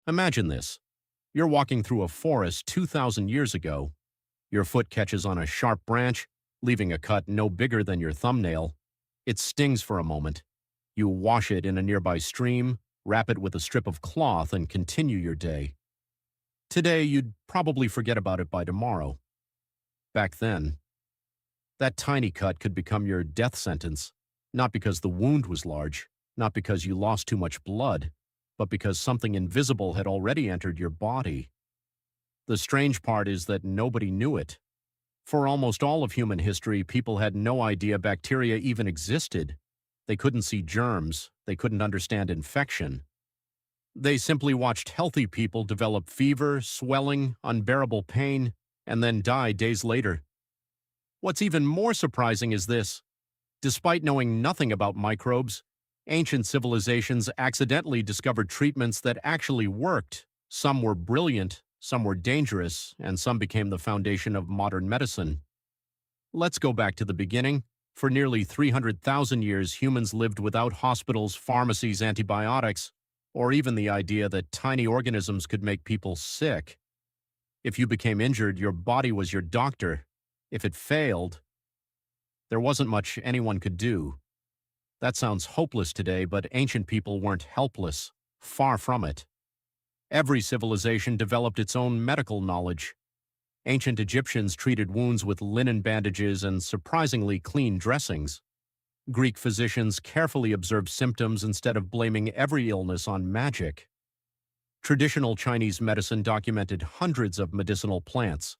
Imagine this. You're walking through a forest 2,000 years ago. Your foot catches on a sharp branch, leaving a cut no bigger than your thumbnail. It stings for a moment. You wash it in a nearby stream, wrap it with a strip of cloth, and continue your day. Today, you'd probably forget about it by tomorrow. Back then, that tiny cut could become your death sentence, not because the wound was large, not because you lost too much blood, but because something invisible had already entered your body. The strange part is that nobody knew it. For almost all of human history, people had no idea bacteria even existed. They couldn't see germs. They couldn't understand infection. They simply watched healthy people develop fever, swelling, unbearable pain, and then die days later. What's even more surprising is this. Despite knowing nothing about microbes, ancient civilizations accidentally discovered treatments that actually worked. Some were brilliant, some were dangerous, and some became the foundation of modern medicine. Let's go back to the beginning. For nearly 300,000 years, humans lived without hospitals, pharmacies, antibiotics, or even the idea that tiny organisms could make people sick. If you became injured, your body was your doctor. If it failed, there wasn't much anyone could do. That sounds hopeless today, but ancient people weren't helpless. Far from it. Every civilization developed its own medical knowledge. Ancient Egyptians treated wounds with linen bandages and surprisingly clean dressings. Greek physicians carefully observed symptoms instead of blaming every illness on magic. Traditional Chinese medicine documented hundreds of medicinal plants.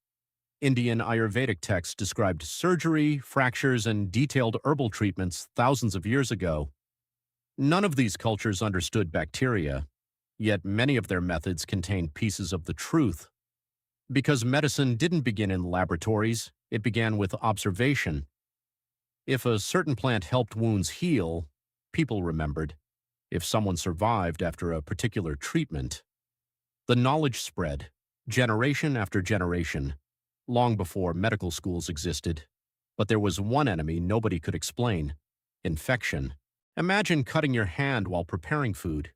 Indian Ayurvedic texts described surgery, fractures, and detailed herbal treatments thousands of years ago. None of these cultures understood bacteria, yet many of their methods contained pieces of the truth. Because medicine didn't begin in laboratories, it began with observation. If a certain plant helped wounds heal, people remembered. If someone survived after a particular treatment, the knowledge spread, generation after generation, long before medical schools existed. But there was one enemy nobody could explain: infection. Imagine cutting your hand while preparing food.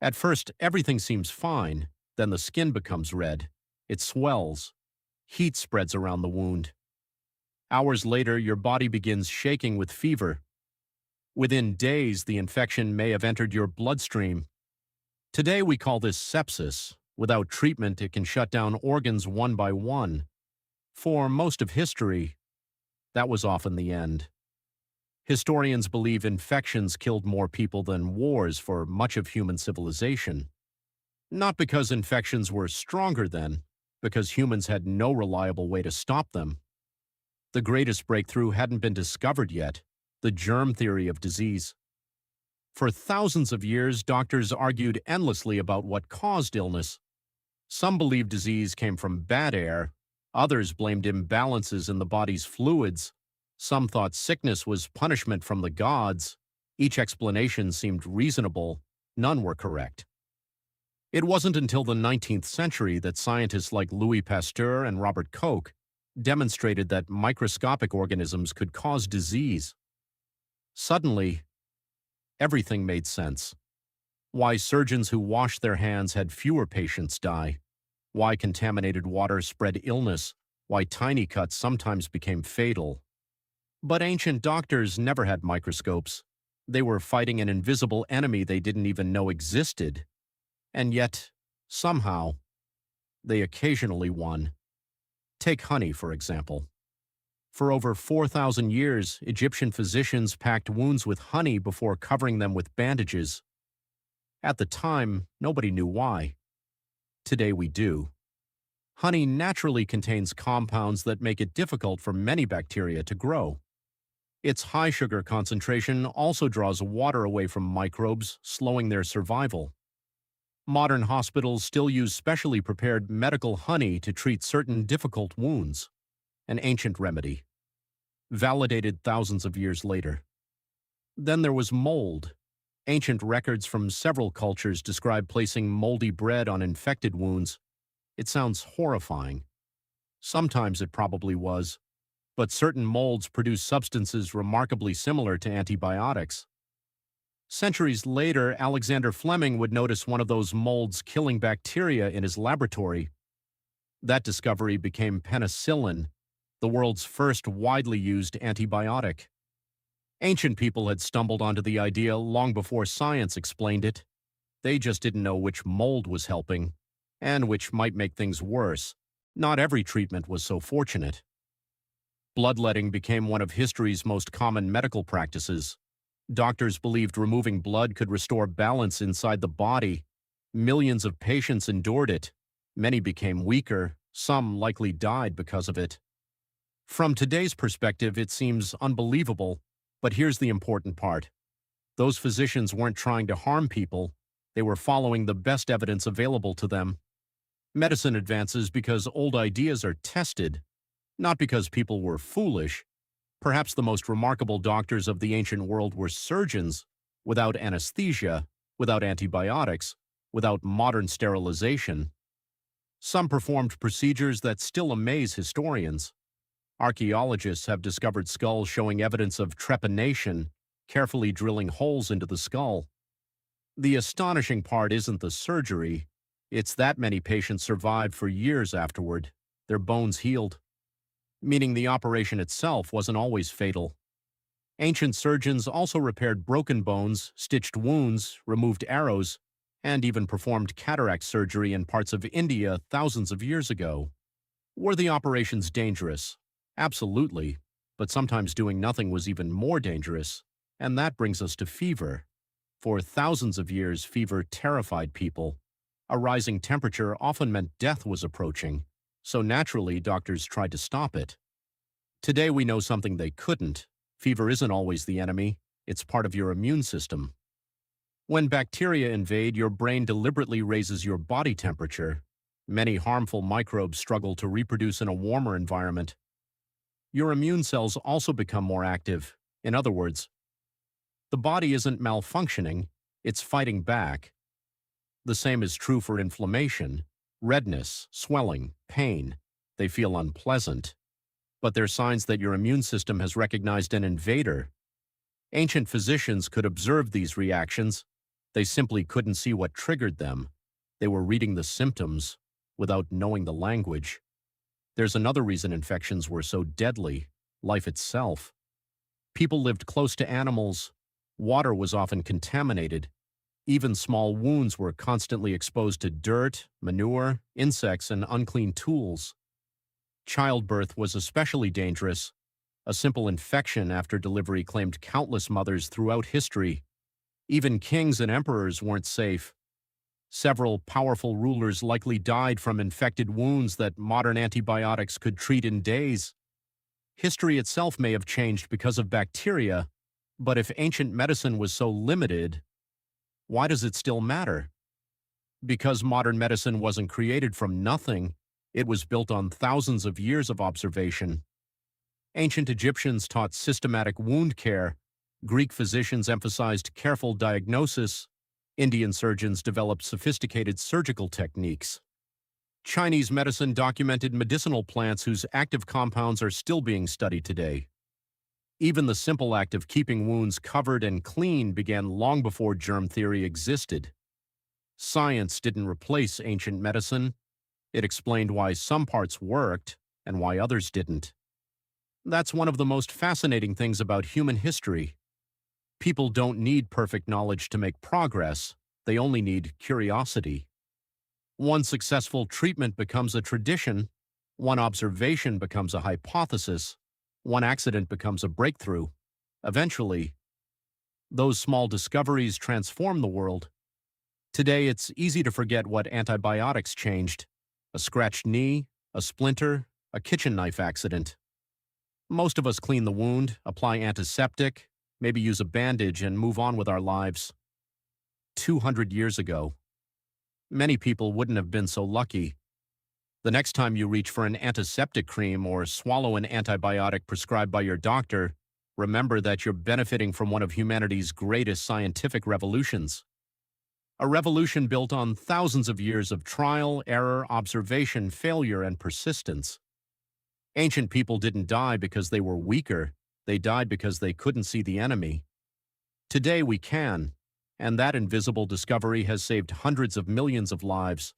At first, everything seems fine, then the skin becomes red. It swells. Heat spreads around the wound. Hours later, your body begins shaking with fever. Within days, the infection may have entered your bloodstream. Today, we call this sepsis. Without treatment, it can shut down organs one by one. For most of history, that was often the end. Historians believe infections killed more people than wars for much of human civilization. Not because infections were stronger then, because humans had no reliable way to stop them. The greatest breakthrough hadn't been discovered yet: the germ theory of disease. For thousands of years, doctors argued endlessly about what caused illness. Some believed disease came from bad air. Others blamed imbalances in the body's fluids. Some thought sickness was punishment from the gods. Each explanation seemed reasonable. None were correct. It wasn't until the 19th century that scientists like Louis Pasteur and Robert Koch demonstrated that microscopic organisms could cause disease. Suddenly, everything made sense. Why surgeons who washed their hands had fewer patients die. Why contaminated water spread illness. Why tiny cuts sometimes became fatal. But ancient doctors never had microscopes. They were fighting an invisible enemy they didn't even know existed. And yet, somehow, they occasionally won. Take honey, for example. For over 4,000 years, Egyptian physicians packed wounds with honey before covering them with bandages. At the time, nobody knew why. Today we do. Honey naturally contains compounds that make it difficult for many bacteria to grow. Its high sugar concentration also draws water away from microbes, slowing their survival. Modern hospitals still use specially prepared medical honey to treat certain difficult wounds, an ancient remedy, validated thousands of years later. Then there was mold. Ancient records from several cultures describe placing moldy bread on infected wounds. It sounds horrifying. Sometimes it probably was, but certain molds produce substances remarkably similar to antibiotics. Centuries later, Alexander Fleming would notice one of those molds killing bacteria in his laboratory. That discovery became penicillin, the world's first widely used antibiotic. Ancient people had stumbled onto the idea long before science explained it. They just didn't know which mold was helping, and which might make things worse. Not every treatment was so fortunate. Bloodletting became one of history's most common medical practices. Doctors believed removing blood could restore balance inside the body. Millions of patients endured it. Many became weaker. Some likely died because of it. From today's perspective, it seems unbelievable, but here's the important part. Those physicians weren't trying to harm people. They were following the best evidence available to them. Medicine advances because old ideas are tested, not because people were foolish. Perhaps the most remarkable doctors of the ancient world were surgeons, without anesthesia, without antibiotics, without modern sterilization. Some performed procedures that still amaze historians. Archaeologists have discovered skulls showing evidence of trepanation, carefully drilling holes into the skull. The astonishing part isn't the surgery, it's that many patients survived for years afterward, their bones healed, meaning the operation itself wasn't always fatal. Ancient surgeons also repaired broken bones, stitched wounds, removed arrows, and even performed cataract surgery in parts of India thousands of years ago. Were the operations dangerous? Absolutely, but sometimes doing nothing was even more dangerous, and that brings us to fever. For thousands of years, fever terrified people. A rising temperature often meant death was approaching, so naturally doctors tried to stop it. Today we know something they couldn't. Fever isn't always the enemy, it's part of your immune system. When bacteria invade, your brain deliberately raises your body temperature. Many harmful microbes struggle to reproduce in a warmer environment. Your immune cells also become more active. In other words, the body isn't malfunctioning, it's fighting back. The same is true for inflammation, redness, swelling, pain. They feel unpleasant, but they're signs that your immune system has recognized an invader. Ancient physicians could observe these reactions. They simply couldn't see what triggered them. They were reading the symptoms without knowing the language. There's another reason infections were so deadly: life itself. People lived close to animals. Water was often contaminated. Even small wounds were constantly exposed to dirt, manure, insects, and unclean tools. Childbirth was especially dangerous. A simple infection after delivery claimed countless mothers throughout history. Even kings and emperors weren't safe. Several powerful rulers likely died from infected wounds that modern antibiotics could treat in days. History itself may have changed because of bacteria, but if ancient medicine was so limited, why does it still matter? Because modern medicine wasn't created from nothing, it was built on thousands of years of observation. Ancient Egyptians taught systematic wound care. Greek physicians emphasized careful diagnosis. Indian surgeons developed sophisticated surgical techniques. Chinese medicine documented medicinal plants whose active compounds are still being studied today. Even the simple act of keeping wounds covered and clean began long before germ theory existed. Science didn't replace ancient medicine. It explained why some parts worked and why others didn't. That's one of the most fascinating things about human history. People don't need perfect knowledge to make progress. They only need curiosity. One successful treatment becomes a tradition. One observation becomes a hypothesis. One accident becomes a breakthrough. Eventually, those small discoveries transform the world. Today, it's easy to forget what antibiotics changed: a scratched knee, a splinter, a kitchen knife accident. Most of us clean the wound, apply antiseptic, maybe use a bandage, and move on with our lives. 200 years ago, many people wouldn't have been so lucky. The next time you reach for an antiseptic cream or swallow an antibiotic prescribed by your doctor, remember that you're benefiting from one of humanity's greatest scientific revolutions. A revolution built on thousands of years of trial, error, observation, failure, and persistence. Ancient people didn't die because they were weaker. They died because they couldn't see the enemy. Today we can. And that invisible discovery has saved hundreds of millions of lives.